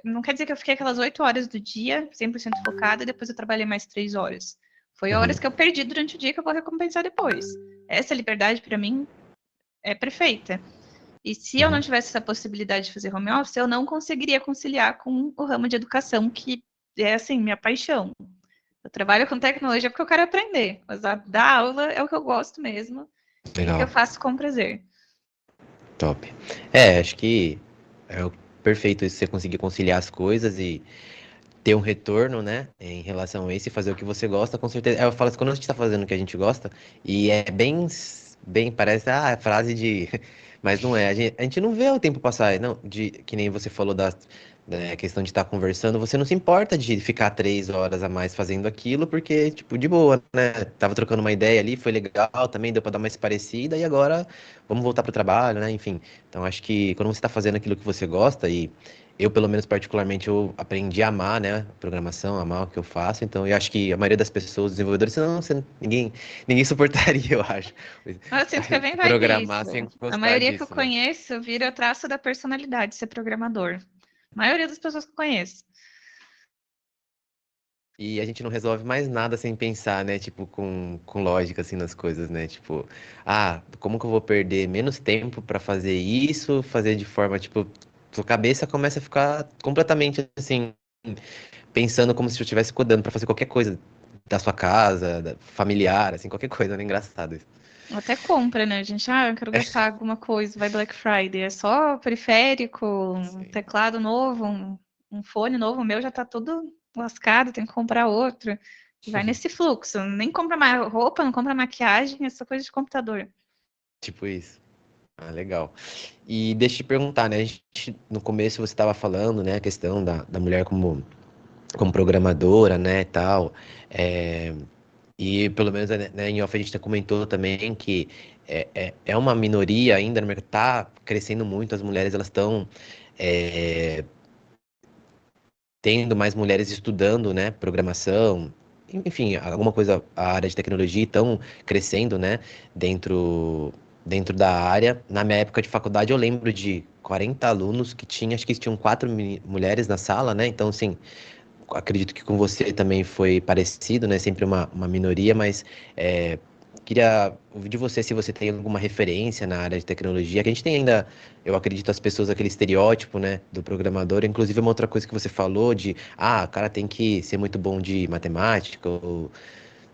não quer dizer que eu fiquei aquelas 8 horas do dia, 100% focada, e depois eu trabalhei mais 3 horas. Foi horas Uhum. que eu perdi durante o dia que eu vou recompensar depois. Essa liberdade, para mim, é perfeita. E se eu não Uhum. tivesse essa possibilidade de fazer home office, eu não conseguiria conciliar com o ramo de educação, que é, assim, minha paixão. Eu trabalho com tecnologia porque eu quero aprender, mas a dar aula é o que eu gosto mesmo e que eu Legal. faço com prazer. Top. Acho que perfeito isso, você conseguir conciliar as coisas e ter um retorno, né, em relação a isso e fazer o que você gosta, com certeza. Eu falo assim, quando a gente tá fazendo o que a gente gosta, e é bem, parece, frase de. Mas não é. A gente não vê o tempo passar, não, que nem você falou da questão de estar conversando, você não se importa de ficar 3 horas a mais fazendo aquilo, porque, tipo, de boa, né? Tava trocando uma ideia ali, foi legal também, deu pra dar mais parecida, e agora vamos voltar pro trabalho, né? Enfim. Então, acho que quando você tá fazendo aquilo que você gosta eu, pelo menos particularmente, eu aprendi a amar, né, programação, amar o que eu faço. Então, eu acho que a maioria das pessoas, desenvolvedores, senão ninguém suportaria, eu acho, Mas eu sinto que é bem vibe isso. programar sem A gostar maioria que eu disso, né? conheço vira traço da personalidade ser programador. A maioria das pessoas que eu conheço. E a gente não resolve mais nada sem pensar, né? Tipo, com lógica, assim, nas coisas, né? Tipo, como que eu vou perder menos tempo pra fazer isso? Fazer de forma, tipo, sua cabeça começa a ficar completamente, assim, pensando como se eu estivesse codando pra fazer qualquer coisa da sua casa, familiar, assim, qualquer coisa, né? Engraçado isso. Até compra, né? A gente, eu quero gastar alguma coisa, vai Black Friday. É só periférico, um Sim. teclado novo, um fone novo. O meu já tá todo lascado, tem que comprar outro. E vai nesse fluxo. Nem compra mais roupa, não compra maquiagem, é só coisa de computador. Tipo isso. Ah, legal. E deixa eu te perguntar, né? No começo você estava falando, né, a questão da mulher como programadora, né, e tal. É, e pelo menos né, em off a gente até comentou também que é uma minoria ainda no mercado, tá crescendo muito, as mulheres elas estão é, tendo mais mulheres estudando, né, programação, enfim, alguma coisa, a área de tecnologia estão crescendo, né, dentro da área. Na minha época de faculdade eu lembro de 40 alunos que tinha, acho que tinham quatro mulheres na sala, né, então assim, acredito que com você também foi parecido, né? Sempre uma minoria, mas queria ouvir de você se você tem alguma referência na área de tecnologia, que a gente tem ainda, eu acredito, as pessoas, aquele estereótipo, né, do programador. Inclusive, uma outra coisa que você falou de, o cara tem que ser muito bom de matemática, ou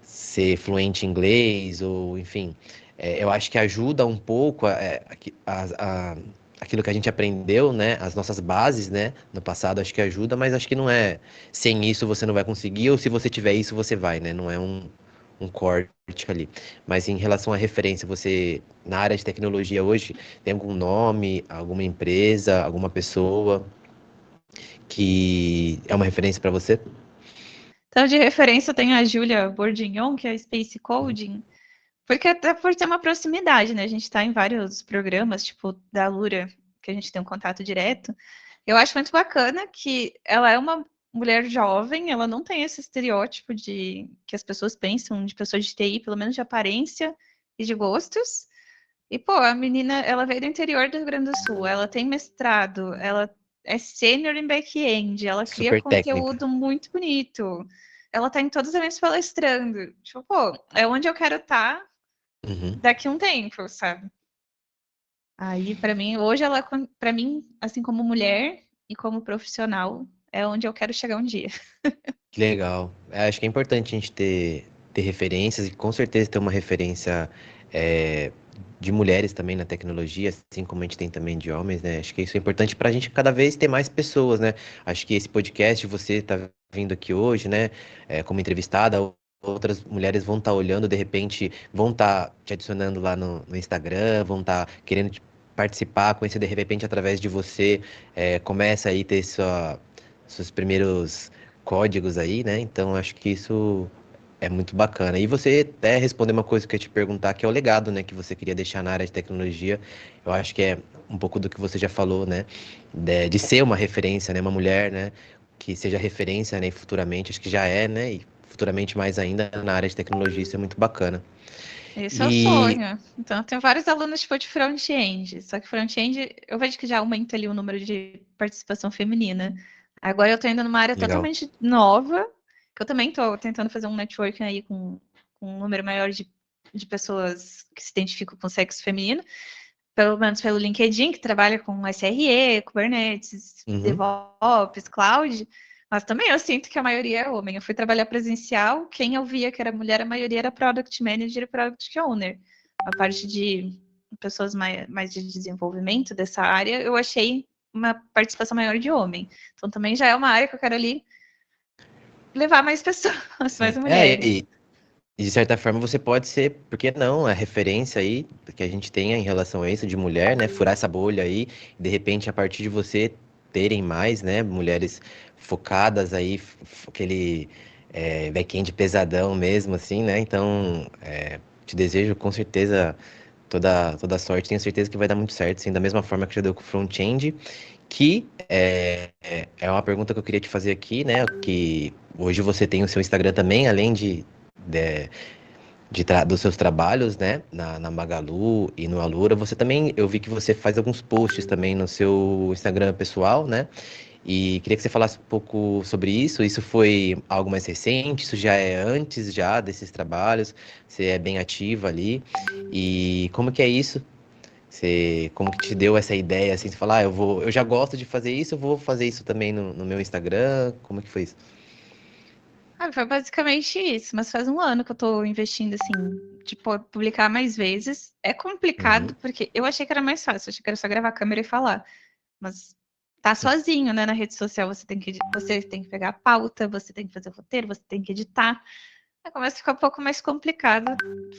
ser fluente em inglês, ou enfim. Eu acho que ajuda um pouco aquilo que a gente aprendeu, né? As nossas bases, né? No passado, acho que ajuda, mas acho que não é sem isso você não vai conseguir, ou se você tiver isso, você vai, né? Não é um corte ali. Mas em relação à referência, você, na área de tecnologia hoje, tem algum nome, alguma empresa, alguma pessoa que é uma referência para você? Então, de referência, eu tenho a Julia Bourdignon, que é a Space Coding, porque até por ter uma proximidade, né? A gente está em vários programas, tipo da Lura, que a gente tem um contato direto. Eu acho muito bacana que ela é uma mulher jovem, ela não tem esse estereótipo de que as pessoas pensam de pessoas de TI, pelo menos de aparência e de gostos. E, pô, a menina, ela veio do interior do Rio Grande do Sul, ela tem mestrado, ela é sênior em back-end, ela cria Super técnica. conteúdo muito bonito. Ela tá em todos os eventos palestrando. Tipo, pô, é onde eu quero estar Uhum. daqui a um tempo, sabe? Aí, para mim, hoje ela, para mim, assim como mulher e como profissional, é onde eu quero chegar um dia. Que legal. Acho que é importante a gente ter referências e com certeza ter uma referência é, de mulheres também na tecnologia, assim como a gente tem também de homens, né? Acho que isso é importante para a gente cada vez ter mais pessoas, né? Acho que esse podcast, você está vindo aqui hoje, né? Como entrevistada, outras mulheres vão estar olhando, de repente, vão estar te adicionando lá no Instagram, vão estar querendo participar, conhecer de repente através de você, começa aí a ter seus primeiros códigos aí, né? Então acho que isso é muito bacana. E você até respondeu uma coisa que eu ia te perguntar, que é o legado, né, que você queria deixar na área de tecnologia. Eu acho que é um pouco do que você já falou, né, de ser uma referência, né, uma mulher, né, que seja referência, né, e futuramente, acho que já é, né, e futuramente mais ainda na área de tecnologia, isso é muito bacana. Esse é o E sonho. Então, eu tenho vários alunos tipo, de front-end. Só que front-end, eu vejo que já aumenta ali o número de participação feminina. Agora eu tô indo numa área legal. totalmente nova, que eu também tô tentando fazer um networking aí com um número maior de pessoas que se identificam com o sexo feminino, pelo menos pelo LinkedIn, que trabalha com SRE, Kubernetes, Uhum. DevOps, Cloud. Mas também eu sinto que a maioria é homem. Eu fui trabalhar presencial, quem eu via que era mulher, a maioria era Product Manager e Product Owner. A parte de pessoas mais de desenvolvimento dessa área, eu achei uma participação maior de homem. Então também já é uma área que eu quero ali levar mais pessoas, mais Sim. mulheres. E de certa forma você pode ser, por que não, a referência aí que a gente tenha em relação a isso de mulher, né? Furar essa bolha aí, e de repente a partir de você terem mais, né? Mulheres focadas aí, aquele back-end pesadão mesmo, assim, né? Então, te desejo com certeza toda sorte, tenho certeza que vai dar muito certo, assim, da mesma forma que já deu com o front-end, que é uma pergunta que eu queria te fazer aqui, né? Que hoje você tem o seu Instagram também, além de, dos seus trabalhos, né? Na Magalu e no Alura, você também, eu vi que você faz alguns posts também no seu Instagram pessoal, né? E queria que você falasse um pouco sobre isso. Isso foi algo mais recente? Isso já é antes já desses trabalhos? Você é bem ativa ali? E como que é isso? Você, como que te deu essa ideia, assim, de falar, eu já gosto de fazer isso, eu vou fazer isso também no meu Instagram? Como que foi isso? Ah, foi basicamente isso, mas faz um ano que eu tô investindo, assim, tipo, publicar mais vezes. É complicado, Uhum, porque eu achei que era mais fácil, eu achei que era só gravar a câmera e falar. Mas tá sozinho, né, na rede social, você tem que pegar a pauta, você tem que fazer o roteiro, você tem que editar. Aí começa a ficar um pouco mais complicado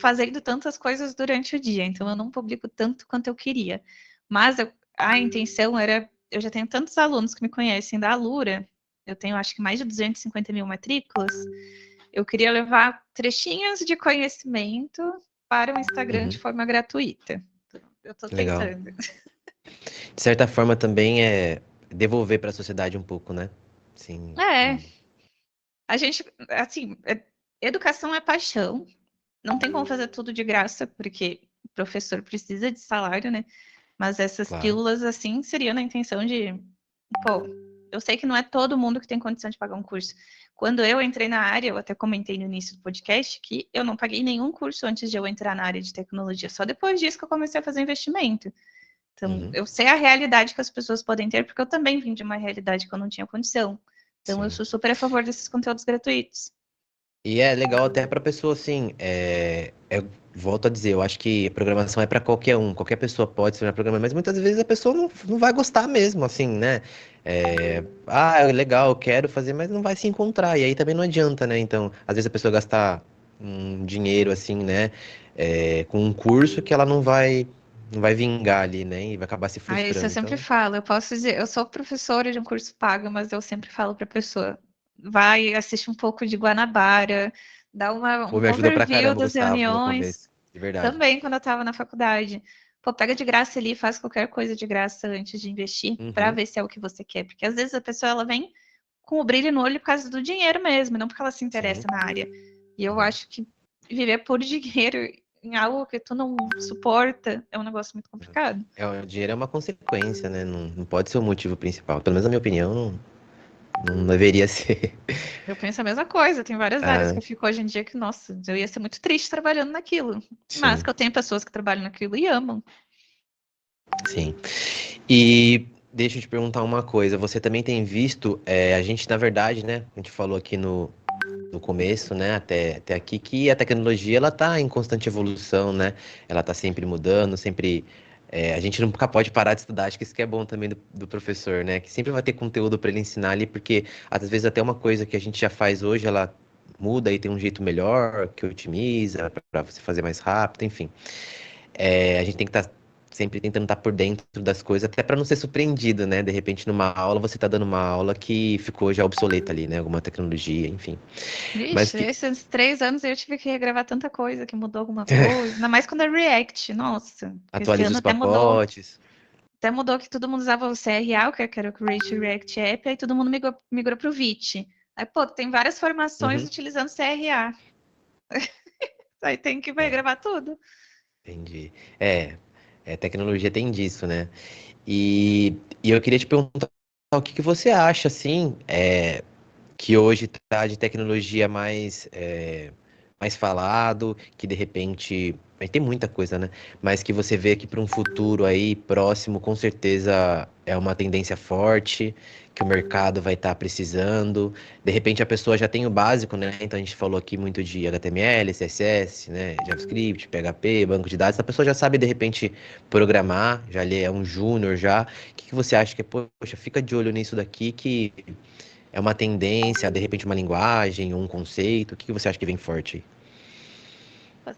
fazendo tantas coisas durante o dia, então eu não publico tanto quanto eu queria. Mas a intenção era, eu já tenho tantos alunos que me conhecem da Alura, eu tenho acho que mais de 250 mil matrículas, eu queria levar trechinhos de conhecimento para o Instagram de uhum, forma gratuita. Eu estou legal. tentando. De certa forma também é devolver para a sociedade um pouco, né? Sim. É, a gente, assim, educação é paixão, não tem como fazer tudo de graça, porque o professor precisa de salário, né? Mas essas Claro. pílulas, assim, seria na intenção de, pô, eu sei que não é todo mundo que tem condição de pagar um curso. Quando eu entrei na área, eu até comentei no início do podcast que eu não paguei nenhum curso antes de eu entrar na área de tecnologia. Só depois disso que eu comecei a fazer investimento. Então, Uhum, eu sei a realidade que as pessoas podem ter, porque eu também vim de uma realidade que eu não tinha condição. Então, eu sim. sou super a favor desses conteúdos gratuitos. E é legal até para pessoa, assim, volto a dizer, eu acho que programação é para qualquer um, qualquer pessoa pode ser programador, mas muitas vezes a pessoa não vai gostar mesmo, assim, né? É legal, eu quero fazer, mas não vai se encontrar, e aí também não adianta, né? Então, às vezes a pessoa gastar um dinheiro, assim, né, com um curso que ela não vai vingar ali, né? E vai acabar se Ah, isso eu frustrando, sempre então, falo. Eu posso dizer, eu sou professora de um curso pago, mas eu sempre falo para a pessoa, vai, assiste um pouco de Guanabara, dá pô, um me ajudou pra overview caramba, das Gustavo, no reuniões. começo, de verdade. Também quando eu estava na faculdade. Pô, pega de graça ali, faz qualquer coisa de graça antes de investir, para Uhum, ver se é o que você quer. Porque às vezes a pessoa ela vem com o brilho no olho por causa do dinheiro mesmo, não porque ela se interessa sim. na área. E eu Uhum. acho que viver por dinheiro em algo que tu não suporta é um negócio muito complicado. O dinheiro é uma consequência, né? Não pode ser o motivo principal. Pelo menos na minha opinião, não deveria ser. Eu penso a mesma coisa, tem várias áreas que Ah, eu fico hoje em dia que, nossa, eu ia ser muito triste trabalhando naquilo. Mas sim, que eu tenho pessoas que trabalham naquilo e amam. sim. E deixa eu te perguntar uma coisa. Você também tem visto, a gente, na verdade, né? A gente falou aqui no começo, né? Até aqui, que a tecnologia, ela tá em constante evolução, né? Ela tá sempre mudando, sempre. A gente nunca pode parar de estudar. Acho que isso que é bom também do professor, né? Que sempre vai ter conteúdo para ele ensinar ali, porque às vezes até uma coisa que a gente já faz hoje, ela muda e tem um jeito melhor, que otimiza, para você fazer mais rápido, enfim. A gente tem que estar sempre tentando estar por dentro das coisas, até para não ser surpreendido, né? De repente, numa aula, você está dando uma aula que ficou já obsoleta ali, né? Alguma tecnologia, enfim. Mas Vixe, que esses 3 anos eu tive que regravar tanta coisa, que mudou alguma coisa. Ainda mais quando é React, nossa. Esse atualiza ano os pacotes. até mudou que todo mundo usava o CRA, que era o Create React App, aí todo mundo migrou para o Vite. Aí, pô, tem várias formações Uhum. utilizando CRA. Aí tem que É, regravar tudo. entendi. É, tecnologia tem disso, né? E eu queria te perguntar o que que você acha, assim, que hoje tá de tecnologia mais falado, que de repente. Tem muita coisa, né? Mas que você vê que para um futuro aí próximo, com certeza é uma tendência forte, que o mercado vai estar precisando. De repente a pessoa já tem o básico, né? Então a gente falou aqui muito de HTML, CSS, né? JavaScript, PHP, banco de dados. A pessoa já sabe de repente programar, já ali é um júnior já. O que que você acha que, poxa, fica de olho nisso daqui que é uma tendência, de repente uma linguagem, um conceito? O que que você acha que vem forte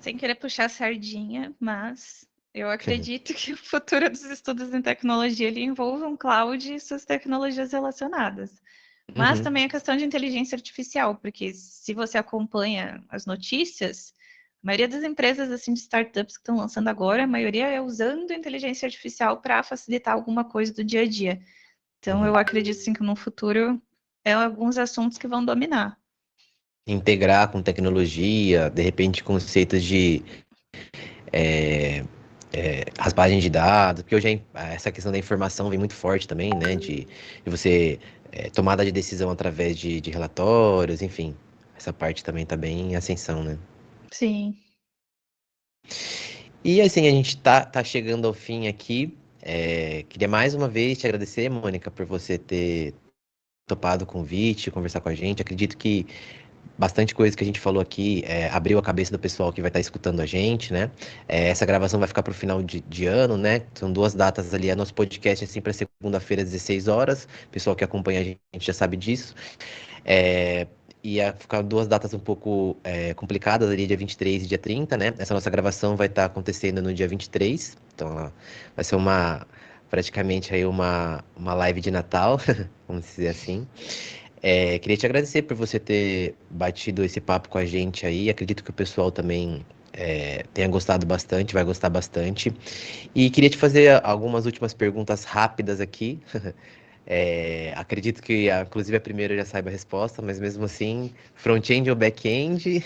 Sem querer puxar a sardinha, mas eu aí? acredito que o futuro dos estudos em tecnologia ele envolve um cloud e suas tecnologias relacionadas. Mas Uhum, também a questão de inteligência artificial, porque se você acompanha as notícias, A maioria das empresas assim de startups que estão lançando agora, a maioria é usando inteligência artificial para facilitar alguma coisa do dia a dia. Então, eu acredito sim que no futuro é alguns assuntos que vão dominar. Integrar com tecnologia, de repente conceitos de raspagem de dados, porque hoje essa questão da informação vem muito forte também, né? De você tomada de decisão através de relatórios, enfim. Essa parte também está bem em ascensão, né? Sim. E assim, a gente tá chegando ao fim aqui. Queria mais uma vez te agradecer, Mônica, por você ter topado o convite, conversar com a gente. Acredito que bastante coisa que a gente falou aqui abriu a cabeça do pessoal que vai estar escutando a gente, né? Essa gravação vai ficar para o final de ano, né? São duas datas ali. Nosso podcast é sempre segunda-feira, às 16 horas. O pessoal que acompanha a gente já sabe disso. Ia ficar duas datas um pouco complicadas ali, dia 23 e dia 30, né? Essa nossa gravação vai estar acontecendo no dia 23. Então, vai ser praticamente aí uma live de Natal, vamos dizer assim. Queria te agradecer por você ter batido esse papo com a gente aí. Acredito que o pessoal também tenha gostado bastante, vai gostar bastante. E queria te fazer algumas últimas perguntas rápidas aqui. Acredito que, inclusive, a primeira eu já saiba a resposta, mas mesmo assim, front-end ou back-end?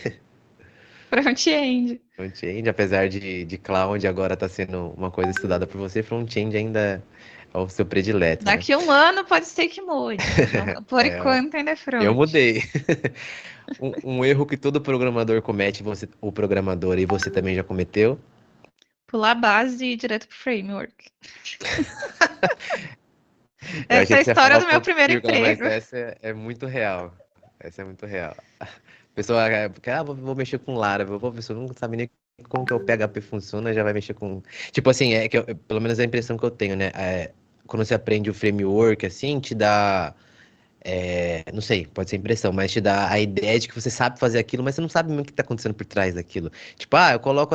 Front-end. Front-end, apesar de cloud agora está sendo uma coisa estudada por você, front-end ainda é o seu predileto, né? Daqui a um ano pode ser que mude, mas por É, enquanto ainda é eu front. mudei. Um erro que todo programador comete, o programador e você também já cometeu. Pular a base e ir direto pro framework. Eu Essa achei é a que você ia história falar o do meu ponto e primeiro vírgula, mas emprego. essa é muito real. Essa é muito real. A pessoa vou mexer com Laravel. Pô, a pessoa não sabe nem como que o PHP funciona, já vai mexer com. Tipo assim, pelo menos é a impressão que eu tenho, né? Quando você aprende o framework, assim, te dá. Não sei, pode ser impressão, mas te dá a ideia de que você sabe fazer aquilo, mas você não sabe muito o que está acontecendo por trás daquilo. Tipo, eu coloco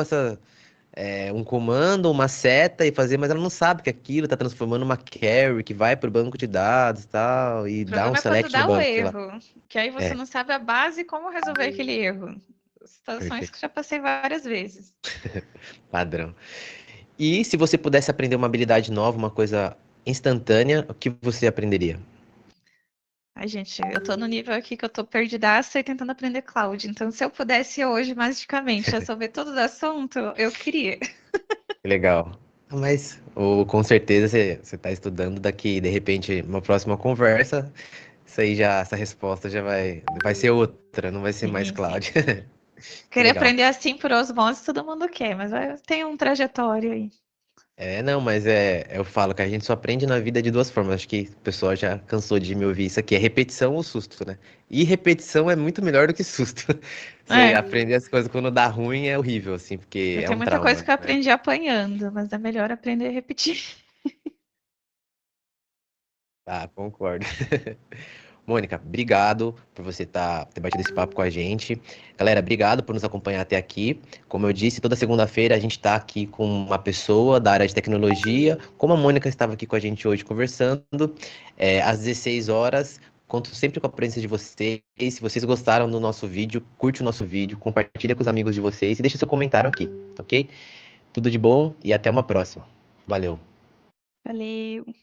um comando, uma seta e fazer, mas ela não sabe que aquilo está transformando uma query que vai para o banco de dados e tal, e O dá um problema é quando select no dá o banco, sei lá. erro, que aí você É, não sabe a base e como resolver aquele erro. Situações perfeito. que já passei várias vezes. Padrão. E se você pudesse aprender uma habilidade nova, uma coisa instantânea, o que você aprenderia? Ai, gente, eu tô no nível aqui que eu tô perdidaça e tentando aprender cloud. Então, se eu pudesse hoje, magicamente, resolver todo o assunto, eu queria. Que legal. Mas com certeza você está estudando daqui, de repente, uma próxima conversa, essa resposta já vai ser outra, não vai ser mais Sim, sim. cloud. Que Querer legal. aprender assim por osmose, todo mundo quer, mas tem um trajetório aí. Não, mas eu falo que a gente só aprende na vida de duas formas. Acho que o pessoal já cansou de me ouvir isso aqui. É repetição ou susto, né? E repetição é muito melhor do que susto. Você É, aprender as coisas quando dá ruim é horrível, assim, porque eu é tenho um muita coisa trauma, que eu né? aprendi apanhando, mas é melhor aprender a repetir. Tá, concordo. Mônica, obrigado por você ter batido esse papo com a gente. Galera, obrigado por nos acompanhar até aqui. Como eu disse, toda segunda-feira a gente está aqui com uma pessoa da área de tecnologia, como a Mônica estava aqui com a gente hoje conversando, às 16 horas. Conto sempre com a presença de vocês. Se vocês gostaram do nosso vídeo, curte o nosso vídeo, compartilha com os amigos de vocês e deixa seu comentário aqui, ok? Tudo de bom e até uma próxima. Valeu! Valeu!